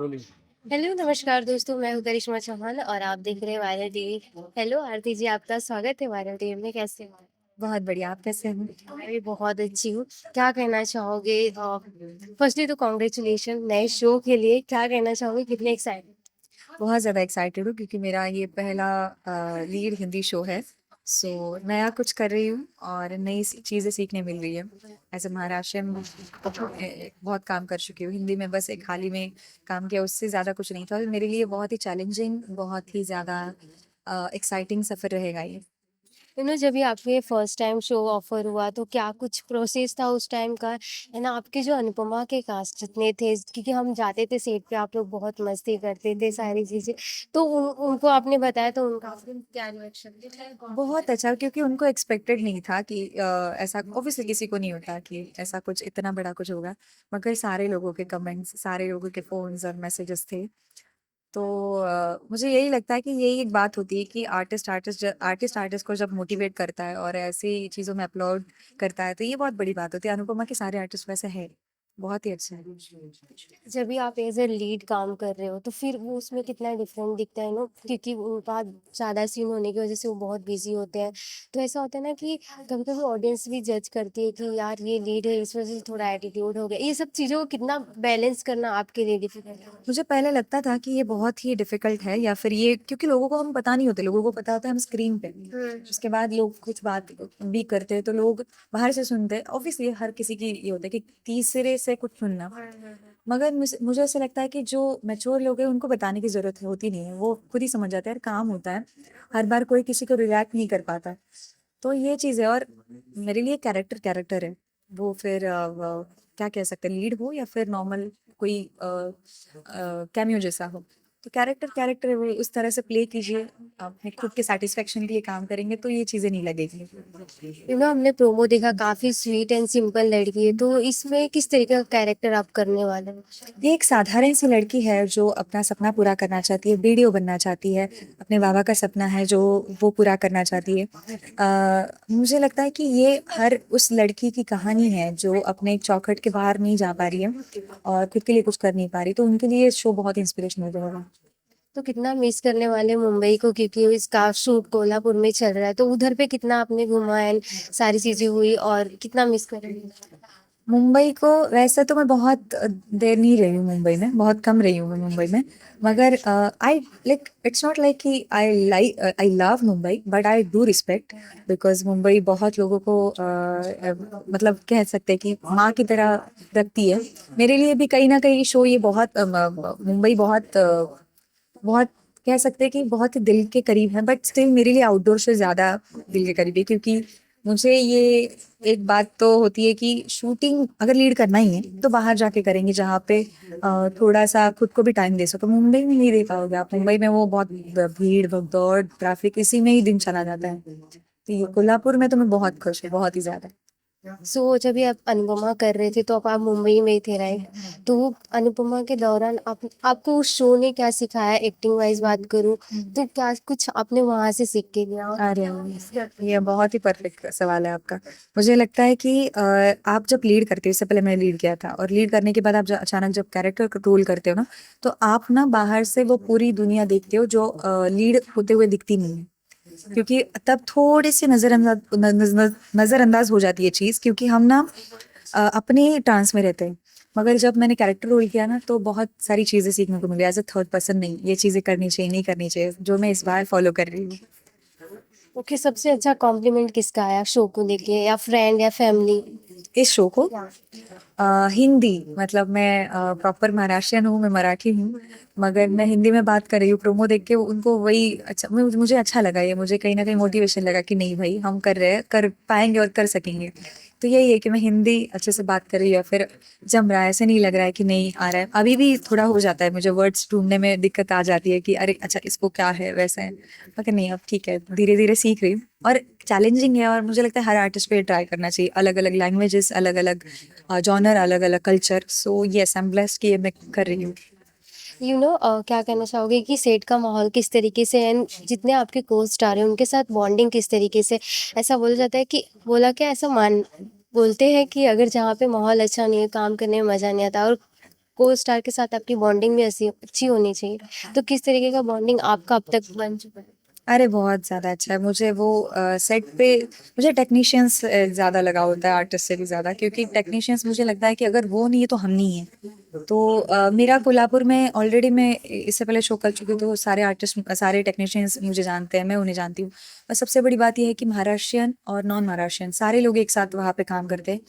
Hello नमस्कार दोस्तों, मैं हूँ करिश्मा चौहान और आप देख रहे हैं वायरल टीवी। हेलो आरती जी, आपका स्वागत है वायरल टीवी में। कैसे हो? बहुत बढ़िया, आप कैसे हैं? मैं भी बहुत अच्छी हूँ। क्या कहना चाहोगे? फर्स्टली तो कॉन्ग्रेचुलेशन नए शो के लिए। क्या कहना चाहोगे, कितने एक्साइटेड? बहुत ज़्यादा एक्साइटेड हूँ क्योंकि मेरा ये पहला लीड हिंदी शो है। सो नया कुछ कर रही हूँ और नई चीज़ें सीखने मिल रही है। एज अ महाराष्ट्रियन बहुत काम कर चुकी हूँ हिंदी में, बस एक हाल ही में काम किया, उससे ज़्यादा कुछ नहीं था और मेरे लिए बहुत ही चैलेंजिंग, बहुत ही ज़्यादा एक्साइटिंग सफ़र रहेगा ये। जब भी आपके फर्स्ट टाइम शो ऑफर हुआ तो क्या कुछ प्रोसेस था उस टाइम का? है ना, आपके जो अनुपमा के कास्ट जितने थे, क्योंकि हम जाते थे सेट पे, आप लोग बहुत मस्ती करते थे सारी चीजें, तो उनको आपने बताया तो उनका फिर क्या रिएक्शन? बहुत अच्छा, क्योंकि उनको एक्सपेक्टेड नहीं था कि ऐसा ऑब्वियसली किसी को नहीं होता कि ऐसा कुछ इतना बड़ा कुछ होगा। मगर सारे लोगों के कमेंट्स, सारे लोगों के फोन्स और मैसेजेस थे। तो मुझे यही लगता है कि यही एक बात होती है कि आर्टिस्ट को जब मोटिवेट करता है और ऐसी चीज़ों में अपलोड करता है तो ये बहुत बड़ी बात होती है। अनुपमा के सारे आर्टिस्ट वैसे है, बहुत ही अच्छे हैं। जब भी आप एज ए लीड काम कर रहे हो तो फिर वो उसमें कितना डिफरेंट दिखता है ना, क्योंकि उनका ज़्यादा सीन होने की वजह से वो बहुत बिजी होते हैं। तो ऐसा होता है ना कि कभी कभी ऑडियंस भी जज करती है कि यार ये लीड है, इस वजह से थोड़ा एटीट्यूड हो गया। ये सब चीज़ों को कितना बैलेंस करना आपके लिए डिफिकल्ट है? मुझे पहले लगता था कि ये बहुत ही डिफिकल्ट है, या फिर ये क्योंकि लोगों को हम पता नहीं होते, लोगों को पता होता है हम स्क्रीन पे। उसके बाद लोग कुछ बात भी करते हैं तो लोग बाहर से सुनते हैं। ऑब्वियसली हर किसी की ये होता है कि तीसरे से कुछ सुनना। मगर मुझे ऐसा लगता है कि जो मैच्योर लोग हैं उनको बताने की जरूरत होती नहीं है, वो खुद ही समझ जाते हैं, यार काम होता है। हर बार कोई किसी को रिएक्ट नहीं कर पाता। तो ये चीज़ है। और मेरे लिए कैरेक्टर कैरेक्टर है। वो फिर क्या कह सकते हैं, लीड हो या फिर नॉर्मल कोई कैमियो जैसा हो। तो कैरेक्टर कैरेक्टर है, वो उस तरह से प्ले कीजिए। अपने खुद के सेटिस्फेक्शन के लिए काम करेंगे तो ये चीज़ें नहीं लगेगी। हमने प्रोमो देखा, काफी स्वीट एंड सिंपल लड़की है, तो इसमें किस तरीके का कैरेक्टर आप करने वाले हैं? ये एक साधारण सी लड़की है जो अपना सपना पूरा करना चाहती है, वीडियो बनना चाहती है। अपने बाबा का सपना है जो वो पूरा करना चाहती है। मुझे लगता है कि ये हर उस लड़की की कहानी है जो अपने चौखट के बाहर नहीं जा पा रही है और खुद के लिए कुछ कर नहीं पा रही, तो उनके लिए शो बहुत इंस्पिरेशनल रहेगा। तो कितना मिस करने वाले मुंबई को, क्योंकि इसका शूट कोल्हापुर में चल रहा है, तो उधर पे कितना आपने घूमा एंड सारी चीजें हुई, और कितना मिस करेंगे? मुंबई को वैसे तो मैं बहुत देर नहीं रही हूँ मुंबई में, बहुत कम रही हूँ मैं मुंबई में। मगर I like, it's not like कि I love Mumbai, but I do respect. Because Mumbai बहुत लोगों को मतलब कह सकते हैं कि माँ की तरह रखती है। मेरे लिए भी कहीं ना कहीं शो ये बहुत मुंबई बहुत बहुत कह सकते हैं कि बहुत ही दिल के करीब है, बट स्टिल मेरे लिए आउटडोर से ज्यादा दिल के करीब है। क्योंकि मुझे ये एक बात तो होती है कि शूटिंग अगर लीड करना ही है तो बाहर जाके करेंगे, जहाँ पे थोड़ा सा खुद को भी टाइम दे सको। मुंबई में नहीं दे पाओगे आप, मुंबई में वो बहुत भीड़ भगदौड़ ट्रैफिक, इसी में ही दिन चला जाता है। तो ये कोल्हापुर में तो मैं बहुत खुश हूँ, बहुत ही ज्यादा। सो जब ये आप अनुपमा कर रहे थे तो आप मुंबई में ही थे, राइट? तो अनुपमा के दौरान आपको उस शो ने क्या सिखाया? एक्टिंग वाइज बात करूँ तो क्या कुछ आपने वहां से सीख के लिया? अरे ये बहुत ही परफेक्ट सवाल है आपका। मुझे लगता है कि आप जब लीड करते हो, इससे पहले मैंने लीड किया था, और लीड करने के बाद आप अचानक जब कैरेक्टर रोल करते हो ना, तो आप ना बाहर से वो पूरी दुनिया देखते हो जो लीड होते हुए दिखती नहीं है। क्योंकि तब थोड़ी सी नजरअंदाज हो जाती है चीज, क्योंकि हम ना अपने ट्रांस में रहते हैं। मगर जब मैंने कैरेक्टर रोल किया ना तो बहुत सारी चीजें सीखने को मिली। एज अ थर्ड पर्सन नहीं, ये चीजें करनी चाहिए नहीं करनी चाहिए, जो मैं इस बार फॉलो कर रही हूँ। ओके, सबसे अच्छा कॉम्प्लीमेंट किसका आया शो को लेके, या फ्रेंड या फैमिली? इस शो को हिंदी, मतलब मैं प्रॉपर महाराष्ट्रियन हूँ, मैं मराठी हूँ, मगर मैं हिंदी में बात कर रही हूँ। प्रोमो देख के उनको वही अच्छा, मुझे अच्छा लगा, ये मुझे कहीं ना कहीं मोटिवेशन लगा कि नहीं भाई, हम कर रहे हैं, कर पाएंगे और कर सकेंगे। तो यही है कि मैं हिंदी अच्छे से बात कर रही हूँ, या फिर जम रहा है, ऐसे नहीं लग रहा है कि नहीं आ रहा है। अभी भी थोड़ा हो जाता है, मुझे वर्ड्स ढूंढने में दिक्कत आ जाती है कि अरे अच्छा इसको क्या है वैसे है। मगर नहीं, अब ठीक है, धीरे धीरे सीख रही हूँ। और चैलेंजिंग है, और मुझे लगता है हर आर्टिस्ट को ये ट्राई करना चाहिए। अलग अलग लैंग्वेजेस, अलग अलग जॉनर, अलग अलग culture. So yes, I am blessed कि ये मैं कर रही हूँ। क्या कहना चाहोगे कि सेट का माहौल किस तरीके से, एंड जितने आपके को स्टार हैं उनके साथ बॉन्डिंग किस तरीके से? ऐसा बोला जाता है कि, बोला क्या, ऐसा मान बोलते हैं कि अगर जहाँ पे माहौल अच्छा नहीं है काम करने में मजा नहीं आता, और को स्टार के साथ आपकी बॉन्डिंग भी ऐसी अच्छी होनी चाहिए। तो किस तरीके का बॉन्डिंग आपका अब तक बन चुका है? अरे बहुत ज़्यादा अच्छा है। मुझे वो सेट पे मुझे टेक्नीशियंस ज़्यादा लगा होता है आर्टिस्ट से भी ज़्यादा, क्योंकि टेक्नीशियंस मुझे लगता है कि अगर वो नहीं है तो हम नहीं हैं। तो मेरा कोल्हापुर में ऑलरेडी मैं इससे पहले शो कर चुकी हूँ, तो सारे आर्टिस्ट सारे टेक्नीशियंस मुझे जानते हैं, मैं उन्हें जानती हूँ। और सबसे बड़ी बात ये है कि महाराष्ट्रियन और नॉन महाराष्ट्रियन सारे लोग एक साथ वहाँ पे काम करते हैं।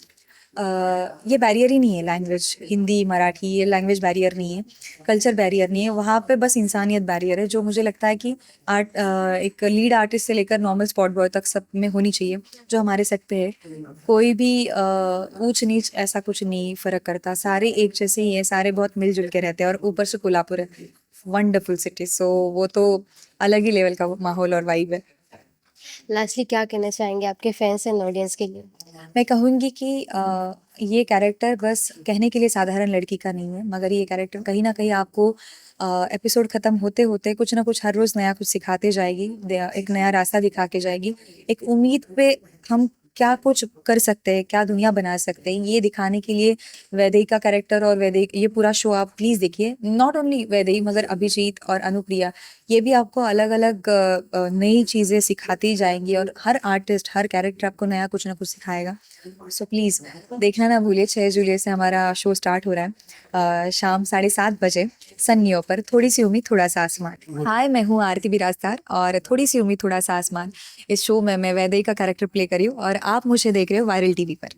ये बैरियर ही नहीं है लैंग्वेज, हिंदी मराठी ये लैंग्वेज बैरियर नहीं है, कल्चर बैरियर नहीं है, वहाँ पे बस इंसानियत बैरियर है, जो मुझे लगता है कि एक लीड आर्टिस्ट से लेकर नॉर्मल स्पॉट बॉय तक सब में होनी चाहिए, जो हमारे सेट पे है। कोई भी ऊंच नीच ऐसा कुछ नहीं फर्क करता, सारे एक जैसे ही है, सारे बहुत मिलजुल के रहते हैं, और ऊपर से कोल्हापुर है, वंडरफुल सिटी, सो वो तो अलग ही लेवल का माहौल और वाइब है। लास्टली क्या कहना चाहेंगे आपके फैंस एंड ऑडियंस के लिए? मैं कहूँगी कि ये कैरेक्टर बस कहने के लिए साधारण लड़की का नहीं है, मगर ये कैरेक्टर कहीं ना कहीं आपको एपिसोड ख़त्म होते होते कुछ ना कुछ हर रोज़ नया कुछ सिखाते जाएगी, एक नया रास्ता दिखा के जाएगी, एक उम्मीद पे हम क्या कुछ कर सकते हैं, क्या दुनिया बना सकते हैं, ये दिखाने के लिए वैदेही का कैरेक्टर और वैदेही ये पूरा शो आप प्लीज़ देखिए। नॉट ओनली वैदेही मगर अभिजीत और अनुप्रिया, ये भी आपको अलग अलग नई चीज़ें सिखाती जाएंगी, और हर आर्टिस्ट हर कैरेक्टर आपको नया कुछ ना कुछ सिखाएगा। सो प्लीज़ देखना ना भूलिए। 6 जुलाई से हमारा शो स्टार्ट हो रहा है, शाम 7:30 बजे सन नियो पर। थोड़ी सी उम्मीद थोड़ा सा आसमान। हाय, मैं हूँ आरती बिराजदार और थोड़ी सी उम्मीद थोड़ा सा आसमान इस शो में मैं वैदेही का कैरेक्टर प्ले करी हूँ, और आप मुझे देख रहे हो वायरल टीवी पर।